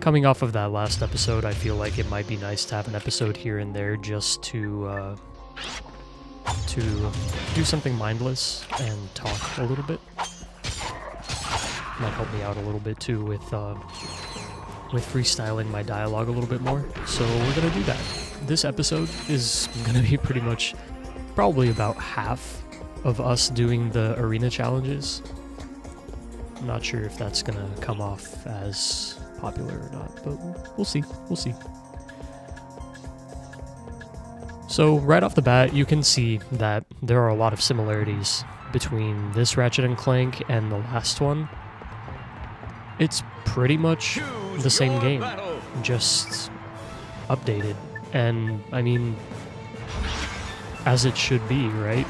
Coming off of that last episode, I feel like it might be nice to have an episode here and there just to do something mindless and talk a little bit. Might help me out a little bit too with freestyling my dialogue a little bit more. So we're gonna do that. This episode is gonna be pretty much probably about half of us doing the arena challenges. I'm not sure if that's gonna come off as popular or not, but we'll see. We'll see. So right off the bat, you can see that there are a lot of similarities between this Ratchet and Clank and the last one. It's pretty much the same game, just updated. And I mean, as it should be, right?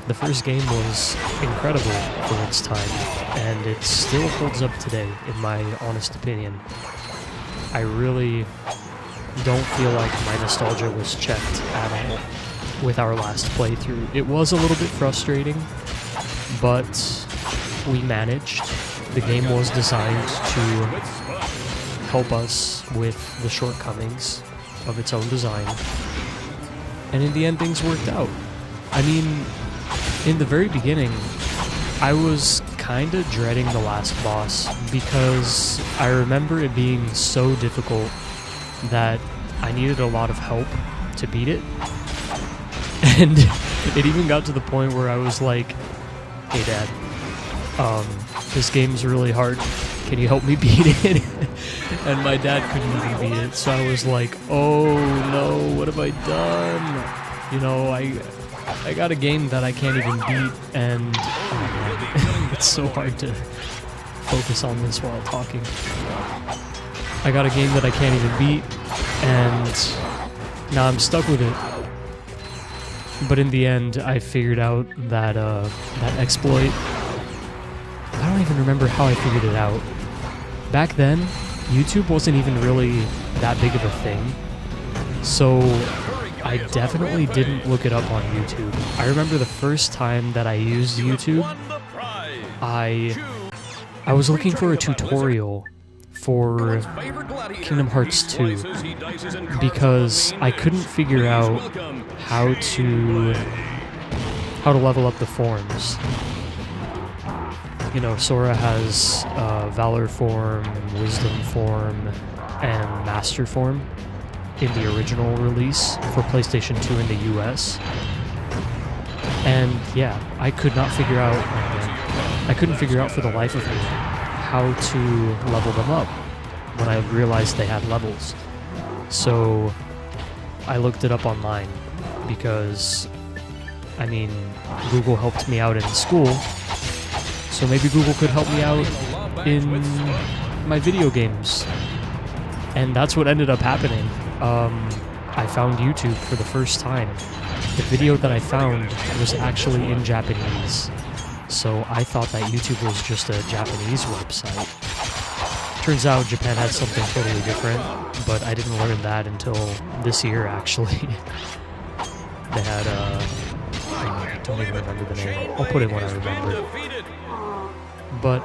The first game was incredible for its time, and it still holds up today, in my honest opinion. I really don't feel like my nostalgia was checked at all with our last playthrough. It was a little bit frustrating, but we managed. The game was designed to help us with the shortcomings of its own design, and in the end things worked out. I mean, in the very beginning, I was kinda dreading the last boss because I remember it being so difficult that I needed a lot of help to beat it. And it even got to the point where I was like, "Hey Dad, this game's really hard. Can you help me beat it?" And my dad couldn't even beat it, so I was like, "Oh no, what have I done? You know, I got a game that I can't even beat," and oh man, it's so hard to focus on this while talking. I got a game that I can't even beat, and now I'm stuck with it. But in the end, I figured out that that exploit. I don't even remember how I figured it out. Back then, YouTube wasn't even really that big of a thing, so I definitely didn't look it up on YouTube. I remember the first time that I used YouTube, I was looking for a tutorial for Kingdom Hearts 2 because I couldn't figure out how to level up the forms. You know, Sora has Valor form, Wisdom form, and Master form in the original release for PlayStation 2 in the US. And yeah, I could not figure out, I couldn't figure out for the life of me how to level them up when I realized they had levels. So I looked it up online because, I mean, Google helped me out in school, so maybe Google could help me out in my video games. And that's what ended up happening. I found YouTube for the first time. The video that I found was actually in Japanese, so I thought that YouTube was just a Japanese website. Turns out Japan had something totally different, but I didn't learn that until this year, actually. They had, I don't even remember the name. I'll put it when I remember. But,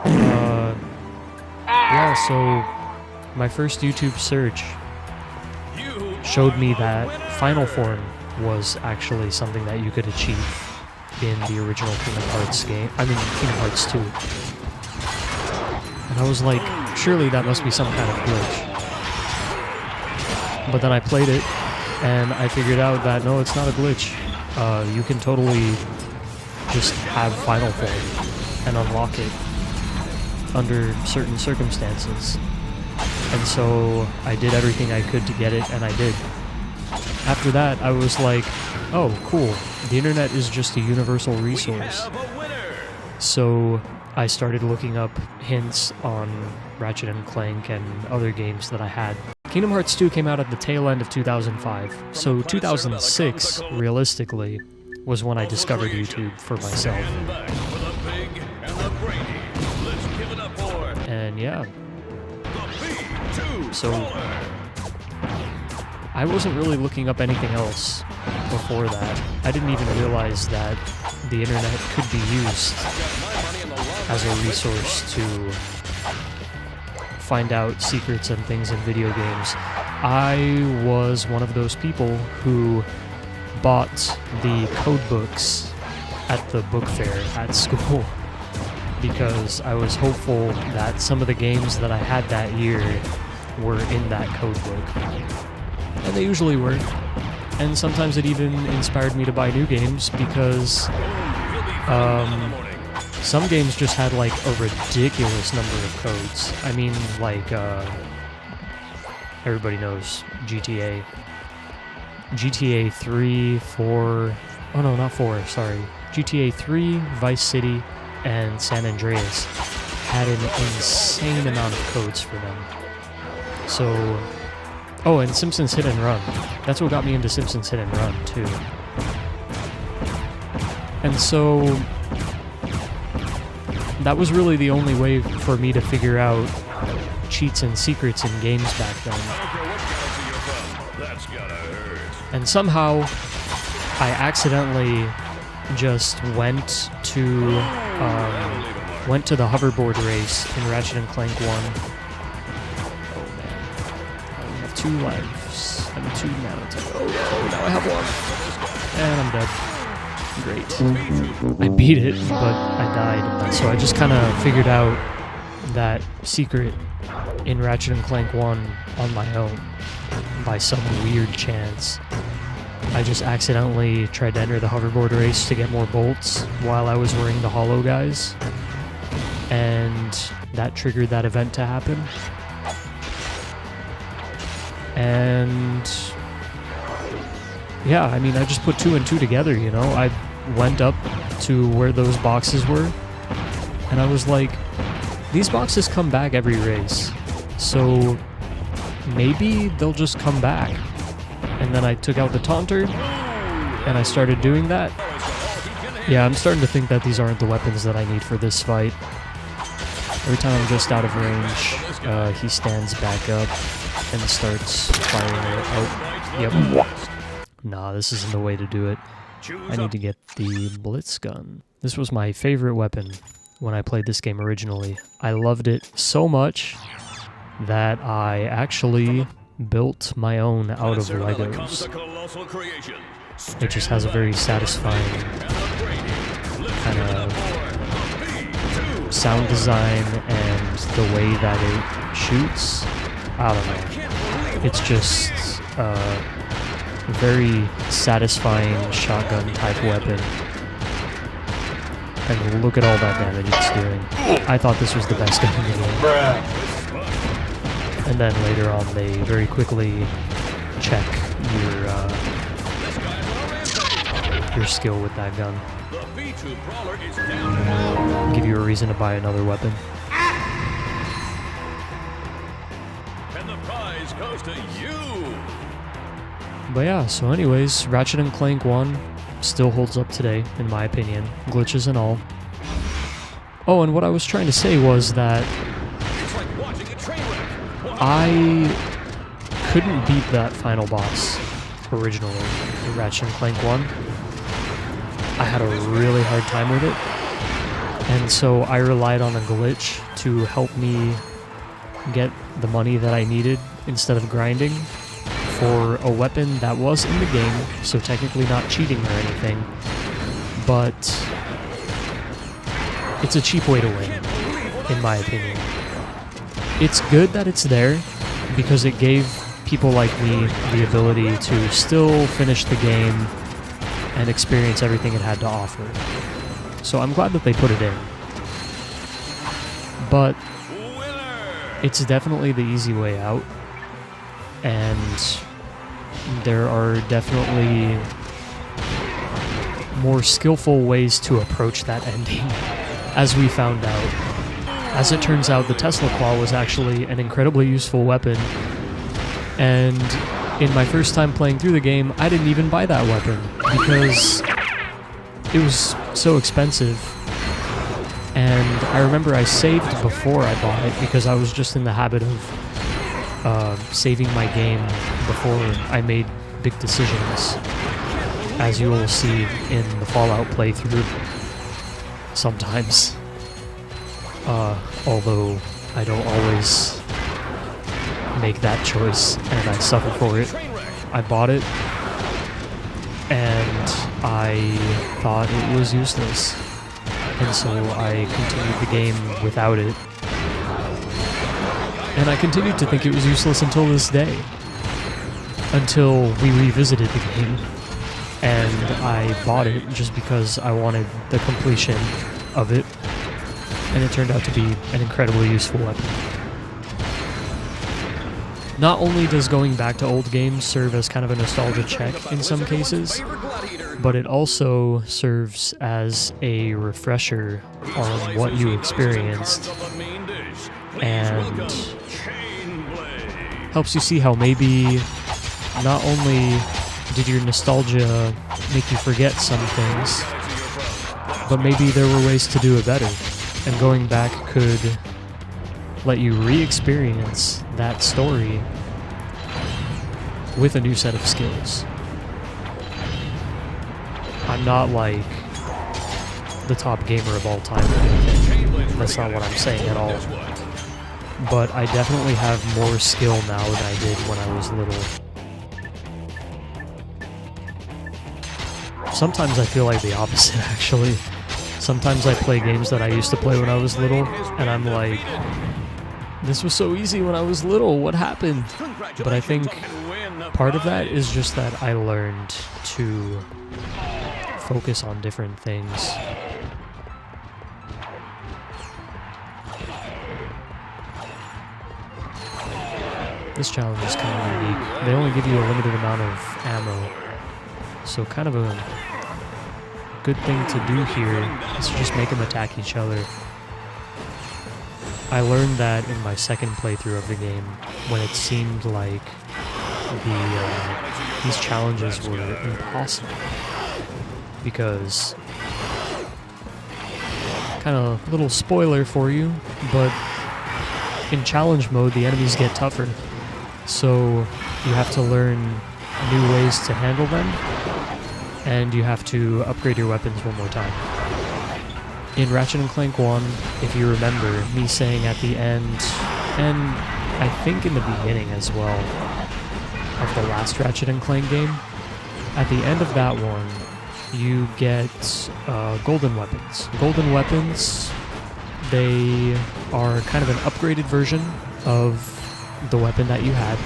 yeah, so my first YouTube search showed me that Final Form was actually something that you could achieve in the original Kingdom Hearts game. I mean, Kingdom Hearts 2. And I was like, surely that must be some kind of glitch. But then I played it, and I figured out that no, it's not a glitch. You can totally just have Final Form and unlock it under certain circumstances. And so I did everything I could to get it, and I did. After that, I was like, oh, cool. The internet is just a universal resource. So I started looking up hints on Ratchet and Clank and other games that I had. Kingdom Hearts 2 came out at the tail end of 2005, so 2006, realistically, was when I discovered YouTube for myself. And yeah. So I wasn't really looking up anything else before that. I didn't even realize that the internet could be used as a resource to find out secrets and things in video games. I was one of those people who bought the code books at the book fair at school because I was hopeful that some of the games that I had that year were in that code book. And they usually were. And sometimes it even inspired me to buy new games because some games just had like a ridiculous number of codes. I mean, like, everybody knows GTA. GTA 3, 4, oh no, not 4, sorry. GTA 3, Vice City, and San Andreas had an insane amount of codes for them. So, oh, and Simpsons Hit and Run. That's what got me into Simpsons Hit and Run, too. And so, that was really the only way for me to figure out cheats and secrets in games back then. And somehow, I accidentally just went to the hoverboard race in Ratchet and Clank 1. Oh man, I only have 2 lives. I'm 2 nanotech. Oh, now I have 1. And I'm dead. Great. I beat it, but I died. So I just kind of figured out that secret in Ratchet and Clank 1 on my own by some weird chance. I just accidentally tried to enter the hoverboard race to get more bolts while I was wearing the Hollow Guys, and that triggered that event to happen. And yeah, I mean, I just put 2 and 2 together, you know? I went up to where those boxes were, and I was like, these boxes come back every race, so maybe they'll just come back. And then I took out the taunter, and I started doing that. Yeah, I'm starting to think that these aren't the weapons that I need for this fight. Every time I'm just out of range, he stands back up and starts firing it out. Yep. Nah, this isn't the way to do it. I need to get the Blitz gun. This was my favorite weapon when I played this game originally. I loved it so much that I actually built my own out of Legos. It just has a very satisfying kind of sound design, and the way that it shoots, I don't know. It's just a very satisfying shotgun type weapon. And look at all that damage it's doing. I thought this was the best gun in the game. And then later on, they very quickly check your skill with that gun. Give you a reason to buy another weapon. And the prize goes to you. But yeah, so anyways, Ratchet and Clank 1 still holds up today, in my opinion. Glitches and all. Oh, and what I was trying to say was that I couldn't beat that final boss originally in Ratchet and Clank 1. I had a really hard time with it, and so I relied on a glitch to help me get the money that I needed instead of grinding for a weapon that was in the game, so technically not cheating or anything, but it's a cheap way to win, in my opinion. It's good that it's there, because it gave people like me the ability to still finish the game and experience everything it had to offer. So I'm glad that they put it in. But it's definitely the easy way out, and there are definitely more skillful ways to approach that ending, as we found out. As it turns out, the Tesla Claw was actually an incredibly useful weapon, and in my first time playing through the game, I didn't even buy that weapon, because it was so expensive. And I remember I saved before I bought it, because I was just in the habit of saving my game before I made big decisions, as you will see in the Fallout playthrough sometimes. Although I don't always make that choice, and I suffer for it. I bought it, and I thought it was useless, and so I continued the game without it. And I continued to think it was useless until this day. Until we revisited the game, and I bought it just because I wanted the completion of it, and it turned out to be an incredibly useful weapon. Not only does going back to old games serve as kind of a nostalgia check in some cases, but it also serves as a refresher on what you experienced, and helps you see how maybe not only did your nostalgia make you forget some things, but maybe there were ways to do it better, and going back could let you re-experience that story with a new set of skills. I'm not like the top gamer of all time or anything. That's not what I'm saying at all. But I definitely have more skill now than I did when I was little. Sometimes I feel like the opposite, actually. Sometimes I play games that I used to play when I was little, and I'm like, this was so easy when I was little, what happened? But I think part of that is just that I learned to focus on different things. This challenge is kind of unique. They only give you a limited amount of ammo, so kind of a good thing to do here is to just make them attack each other. I learned that in my second playthrough of the game, when it seemed like these challenges were impossible, because, kind of a little spoiler for you, but in challenge mode the enemies get tougher, so you have to learn new ways to handle them, and you have to upgrade your weapons one more time. In Ratchet & Clank 1, if you remember, me saying at the end, and I think in the beginning as well, of the last Ratchet & Clank game, at the end of that one, you get golden weapons. Golden weapons, they are kind of an upgraded version of the weapon that you had,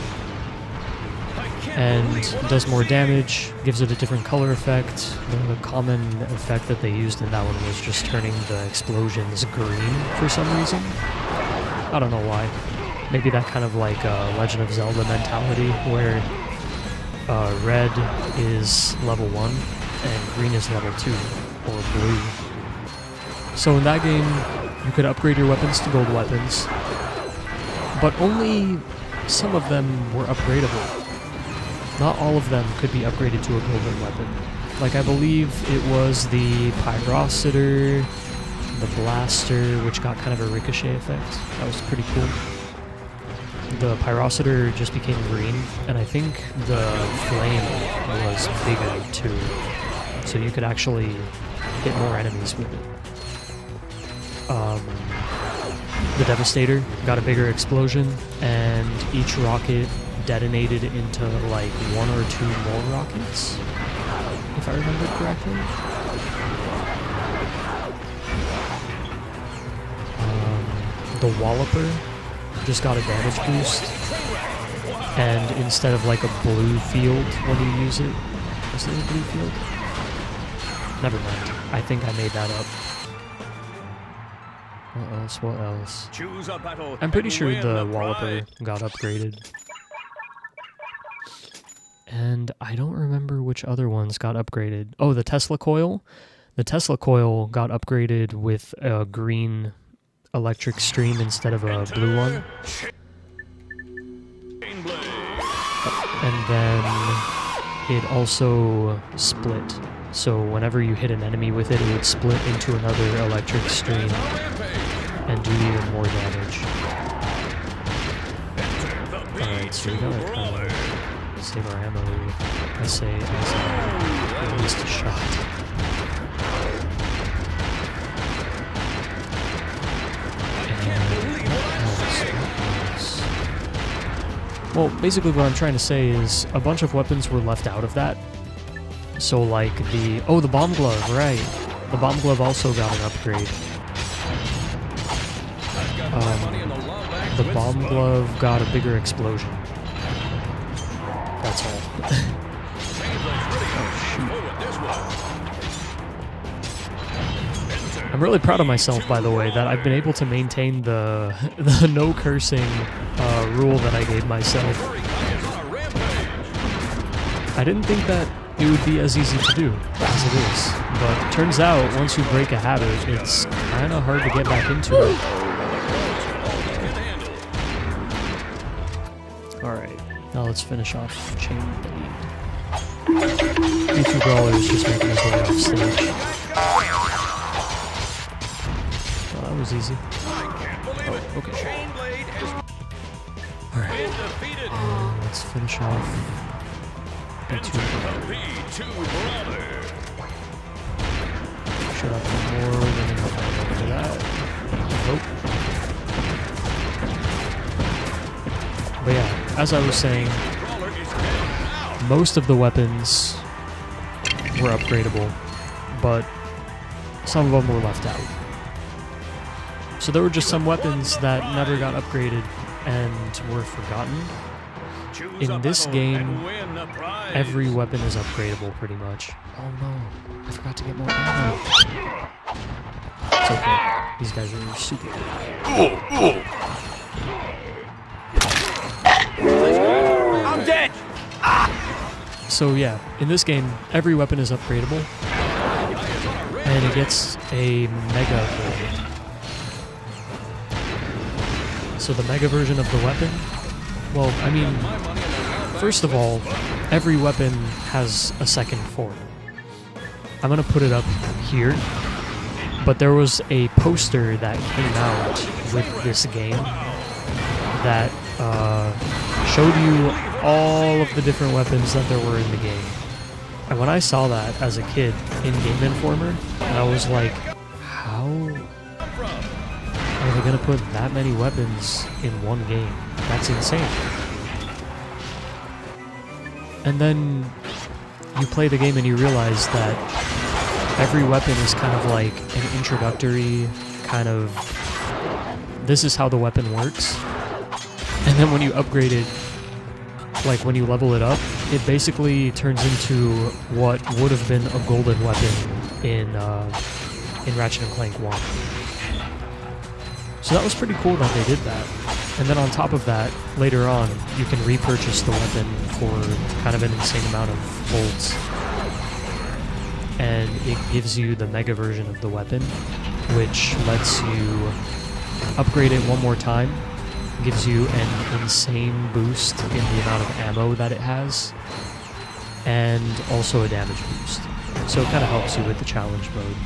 and does more damage, gives it a different color effect. The common effect that they used in that one was just turning the explosions green for some reason. I don't know why. Maybe that kind of like Legend of Zelda mentality, where red is level 1 and green is level 2, or blue. So in that game, you could upgrade your weapons to gold weapons, but only some of them were upgradable. Not all of them could be upgraded to a golden weapon. Like, I believe it was the Pyrocitor, the Blaster, which got kind of a ricochet effect. That was pretty cool. The Pyrocitor just became green, and I think the Flame was bigger too. So you could actually hit more enemies with it. The Devastator got a bigger explosion, and each rocket detonated into like 1 or 2 more rockets, if I remember correctly. The Walloper just got a damage boost, and instead of like a blue field when you use it, was it a blue field? Never mind, I think I made that up. What else? I'm pretty sure the Walloper got upgraded. And I don't remember which other ones got upgraded. Oh, the Tesla Coil. The Tesla Coil got upgraded with a green electric stream instead of a blue one. And then it also split. So whenever you hit an enemy with it, it would split into another electric stream and do even more damage. Alright, so we gotta kind of save our ammo, I say, as I released a shot. And what else? Well, basically what I'm trying to say is a bunch of weapons were left out of that. So like the bomb glove, right. The bomb glove also got an upgrade. The bomb glove got a bigger explosion. That's all. I'm really proud of myself, by the way, that I've been able to maintain the no cursing rule that I gave myself. I didn't think that it would be as easy to do as it is, but it turns out once you break a habit, it's kind of hard to get back into it. Alright, now let's finish off Chain Blade. B2 Brawler is just making his way off stage. Well, that was easy. Oh, okay. Alright, let's finish off B2 Brawler. Should have more than enough for that. Nope. But yeah, as I was saying, most of the weapons were upgradable, but some of them were left out. So there were just some weapons that never got upgraded and were forgotten. In this game, every weapon is upgradable pretty much. Oh no, I forgot to get more ammo. It's okay, these guys are super good. I'm dead! So yeah, in this game, every weapon is upgradable, and it gets a mega version. So the mega version of the weapon, well, I mean, first of all, every weapon has a second form. I'm gonna put it up here, but there was a poster that came out with this game that showed you all of the different weapons that there were in the game. And when I saw that as a kid in Game Informer, I was like, how are they gonna put that many weapons in one game? That's insane. And then you play the game and you realize that every weapon is kind of like an introductory kind of, this is how the weapon works. And then when you upgrade it, like when you level it up, it basically turns into what would have been a golden weapon in Ratchet and Clank 1. So that was pretty cool that they did that. And then on top of that, later on, you can repurchase the weapon for kind of an insane amount of golds. And it gives you the mega version of the weapon, which lets you upgrade it one more time. Gives you an insane boost in the amount of ammo that it has, and also a damage boost. So it kind of helps you with the challenge mode.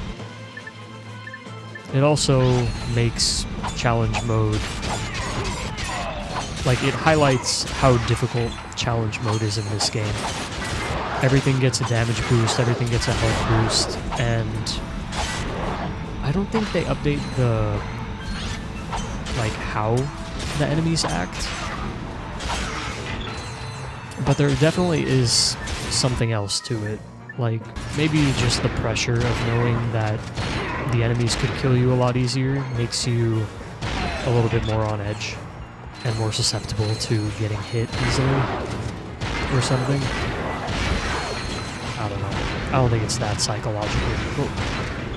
It also makes challenge mode, like it highlights how difficult challenge mode is in this game. Everything gets a damage boost, everything gets a health boost, and I don't think they update the, like, how the enemies act, but there definitely is something else to it, like maybe just the pressure of knowing that the enemies could kill you a lot easier makes you a little bit more on edge and more susceptible to getting hit easily or something. I don't know. I don't think it's that psychological, but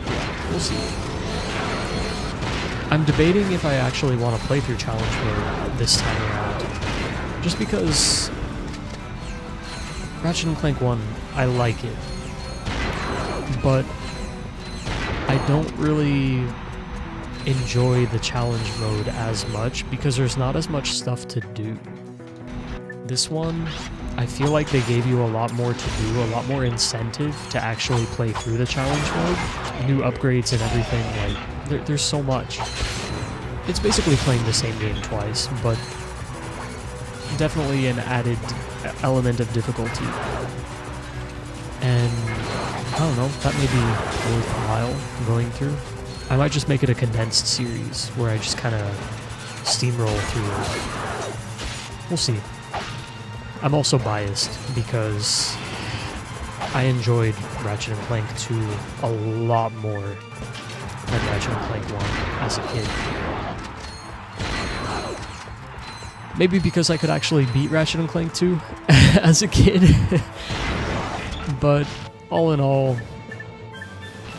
yeah, we'll see. I'm debating if I actually want to play through challenge mode this time around. Just because Ratchet and Clank 1, I like it. But I don't really enjoy the challenge mode as much because there's not as much stuff to do. This one, I feel like they gave you a lot more to do, a lot more incentive to actually play through the challenge mode. New upgrades and everything, like, there's so much. It's basically playing the same game twice, but definitely an added element of difficulty. And I don't know, that may be worthwhile going through. I might just make it a condensed series where I just kind of steamroll through it. We'll see. I'm also biased because I enjoyed Ratchet and Clank 2 a lot more than Ratchet and Clank 1 as a kid. Maybe because I could actually beat Ratchet and Clank 2 as a kid. But all in all,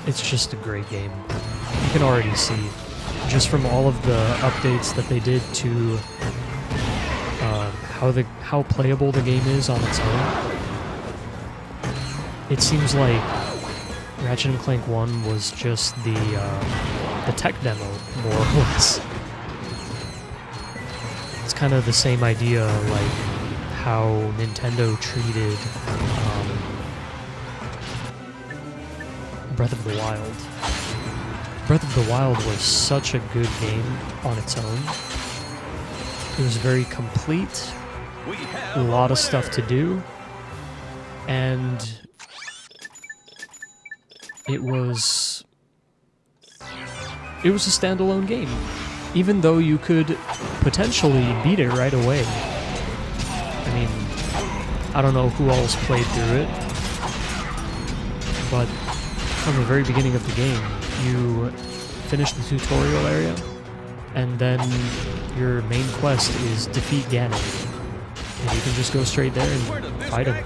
it's just a great game. You can already see, just from all of the updates that they did to how playable the game is on its own. It seems like Ratchet and Clank 1 was just the tech demo, more or less. It's kind of the same idea, like how Nintendo treated Breath of the Wild. Breath of the Wild was such a good game on its own. It was very complete, a lot of stuff to do, and it was a standalone game. Even though you could potentially beat it right away. I mean, I don't know who else played through it, but from the very beginning of the game, you finish the tutorial area, and then your main quest is defeat Ganon. And you can just go straight there and fight him.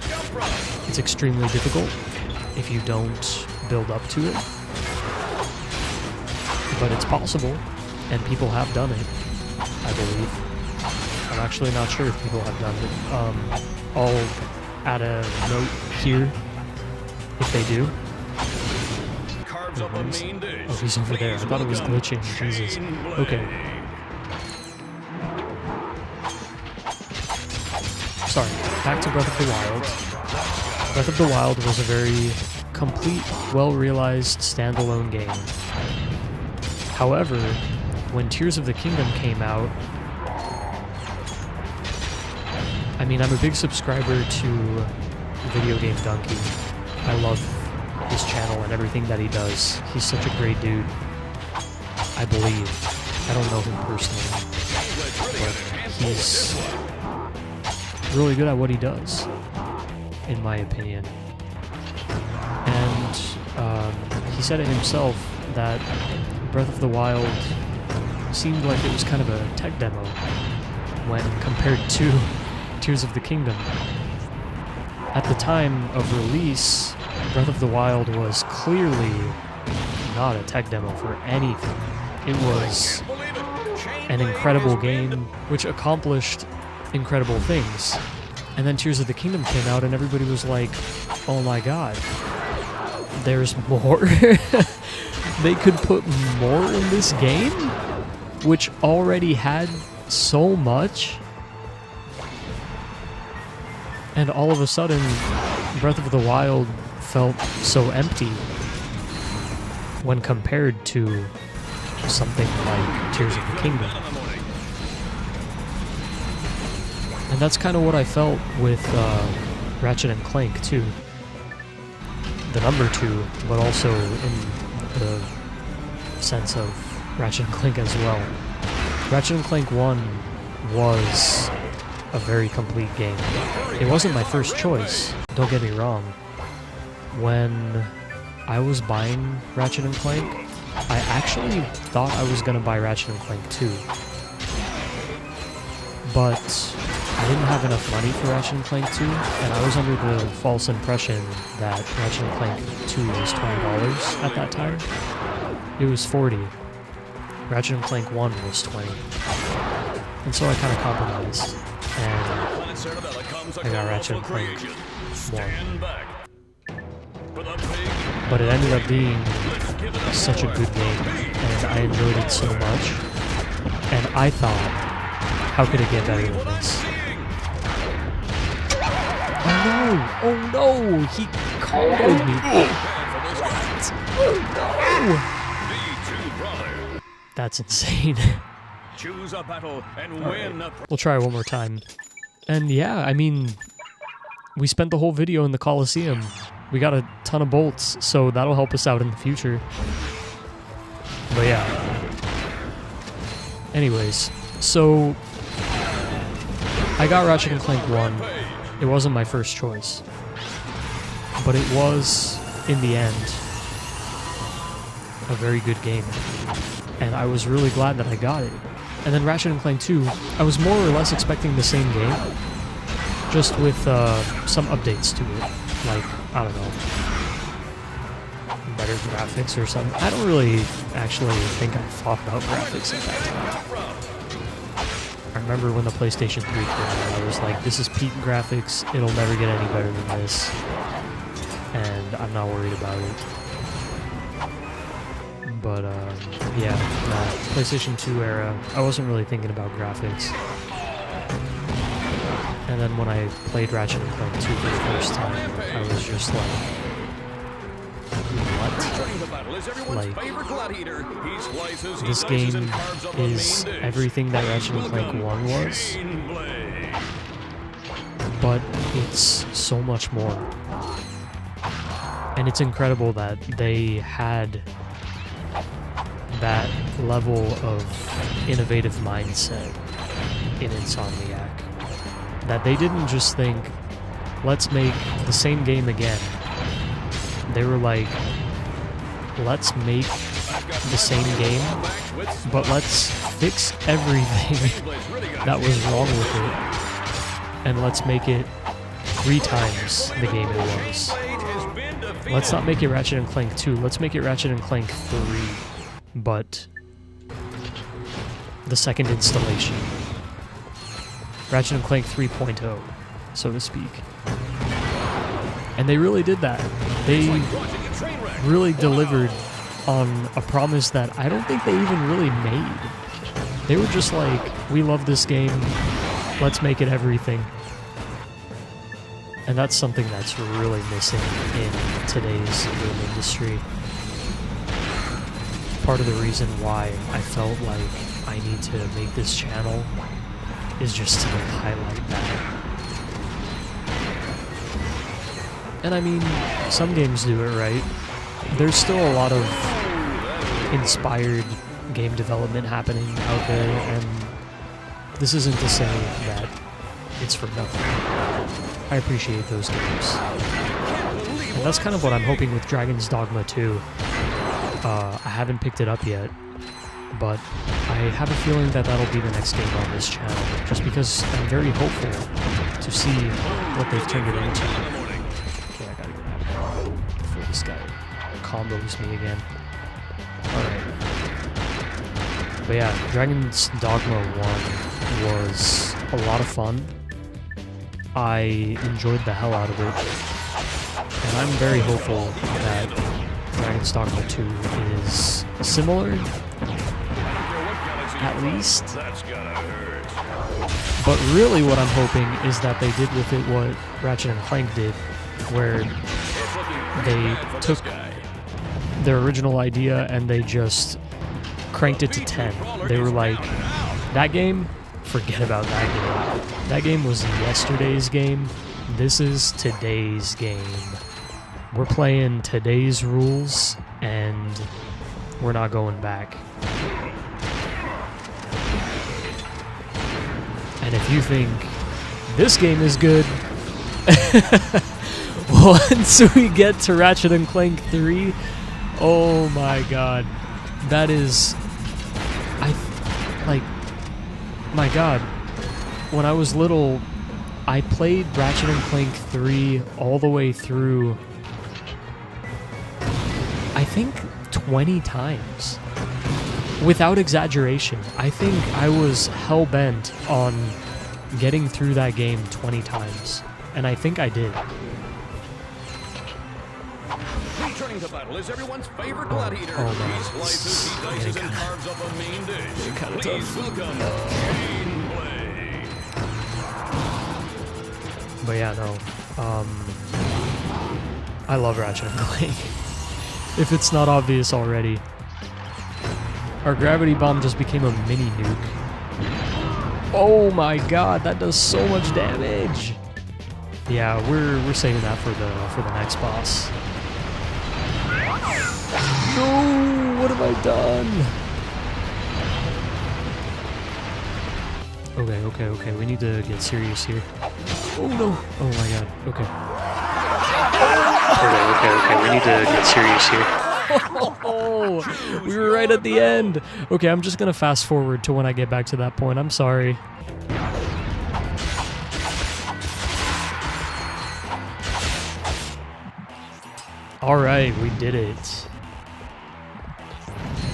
It's extremely difficult if you don't build up to it, but it's possible. And people have done it, I believe. I'm actually not sure if people have done it. I'll add a note here if they do. Oh, he's over there. I thought it was glitching. Jesus. Okay. Sorry. Back to Breath of the Wild. Breath of the Wild was a very complete, well-realized standalone game. However, when Tears of the Kingdom came out, I mean, I'm a big subscriber to Video Game Donkey. I love his channel and everything that he does. He's such a great dude, I believe. I don't know him personally, but he's really good at what he does, in my opinion. And he said it himself that Breath of the Wild seemed like it was kind of a tech demo when compared to Tears of the Kingdom. At the time of release, Breath of the Wild was clearly not a tech demo for anything. It was an incredible game which accomplished incredible things. And then Tears of the Kingdom came out and everybody was like, oh my god, there's more? They could put more in this game? Which already had so much, and all of a sudden, Breath of the Wild felt so empty when compared to something like Tears of the Kingdom. And that's kind of what I felt with Ratchet and Clank too. The number 2, but also in the sense of Ratchet and Clank as well. Ratchet and Clank 1 was a very complete game. It wasn't my first choice, don't get me wrong. When I was buying Ratchet and Clank, I actually thought I was going to buy Ratchet and Clank 2. But I didn't have enough money for Ratchet and Clank 2, and I was under the false impression that Ratchet and Clank 2 was $20 at that time. It was $40. Ratchet and Clank 1 was $20. And so I kind of compromised, and I got Ratchet and Clank 1. But it ended up being such a good game, and I enjoyed it so much, and I thought, how could it get better than this? Oh no! He comboed me! What? Oh no! That's insane. Choose a battle and win. We'll try one more time. And yeah, I mean, we spent the whole video in the Coliseum. We got a ton of bolts, so that'll help us out in the future. But yeah. Anyways, so I got Ratchet and Clank 1, It wasn't my first choice. But it was, in the end, a very good game. And I was really glad that I got it. And then Ratchet and Clank 2, I was more or less expecting the same game, just with some updates to it. Like, I don't know, better graphics or something. I don't really actually think I thought about graphics at that time. I remember when the PlayStation 3 came out, I was like, this is peak graphics, it'll never get any better than this. And I'm not worried about it. But, yeah, PlayStation 2 era, I wasn't really thinking about graphics. And then when I played Ratchet and Clank 2 for the first time, I was just like, what? Like, this game is everything that Ratchet and Clank 1 was, but it's so much more. And it's incredible that they had that level of innovative mindset in Insomniac. That they didn't just think, let's make the same game again. They were like, let's make the same game, but let's fix everything that was wrong with it, and let's make it 3 times the game it was. Let's not make it Ratchet and Clank 2, let's make it Ratchet and Clank 3, but the second installation. Ratchet and Clank 3.0, so to speak. And they really did that. They really delivered on a promise that I don't think they even really made. They were just like, we love this game, let's make it everything. And that's something that's really missing in today's game industry. Part of the reason why I felt like I need to make this channel is just to highlight that. And I mean, some games do it right. There's still a lot of inspired game development happening out there, and this isn't to say that it's for nothing. I appreciate those games. And that's kind of what I'm hoping with Dragon's Dogma 2. I haven't picked it up yet, but I have a feeling that that'll be the next game on this channel, just because I'm very hopeful to see what they've turned it into. Okay, I gotta get out of here before this guy combos me again. Alright. But yeah, Dragon's Dogma 1 was a lot of fun. I enjoyed the hell out of it, and I'm very hopeful that Dragon's Dogma 2 is similar, at least. But really what I'm hoping is that they did with it what Ratchet and Clank did, where they took their original idea and they just cranked it to 10. They were like, that game? Forget about that game. That game was yesterday's game. This is today's game. We're playing today's rules, and we're not going back. And if you think this game is good, once we get to Ratchet and Clank 3, oh my god, that is, my god, when I was little, I played Ratchet and Clank 3 all the way through, I think 20 times. Without exaggeration, I think I was hell-bent on getting through that game 20 times. And I think I did. Returning to battle is everyone's favorite gladiator. Oh man, He slices, he dices, and carves up a main dish. Please welcome Kane Blade. But yeah, no. I love Ratchet and Clank. If it's not obvious already. Our gravity bomb just became a mini nuke. Oh my god, that does so much damage. Yeah, we're saving that for the next boss. No, what have I done? Okay, we need to get serious here. Oh no! Oh my god, okay. Okay, we need to get serious here. Oh, we were right at the end! Okay, I'm just gonna fast forward to when I get back to that point, I'm sorry. Alright, we did it.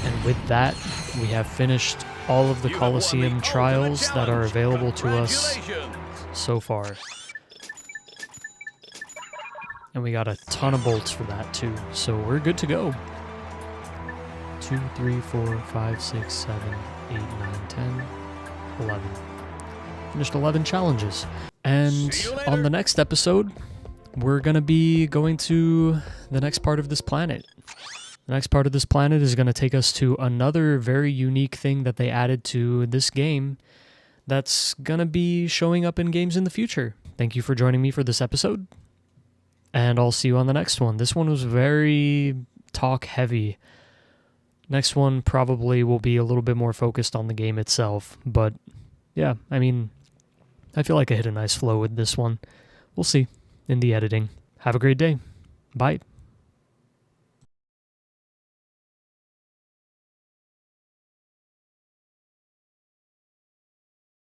And with that, we have finished all of the Coliseum trials that are available to us so far. And we got a ton of bolts for that too, so we're good to go. 2, 3, 4, 5, 6, 7, 8, 9, 10, 11. Finished 11 challenges. And on the next episode, we're going to be going to the next part of this planet. The next part of this planet is going to take us to another very unique thing that they added to this game that's going to be showing up in games in the future. Thank you for joining me for this episode, and I'll see you on the next one. This one was very talk heavy. Next one probably will be a little bit more focused on the game itself, but yeah, I mean, I feel like I hit a nice flow with this one. We'll see in the editing. Have a great day. Bye.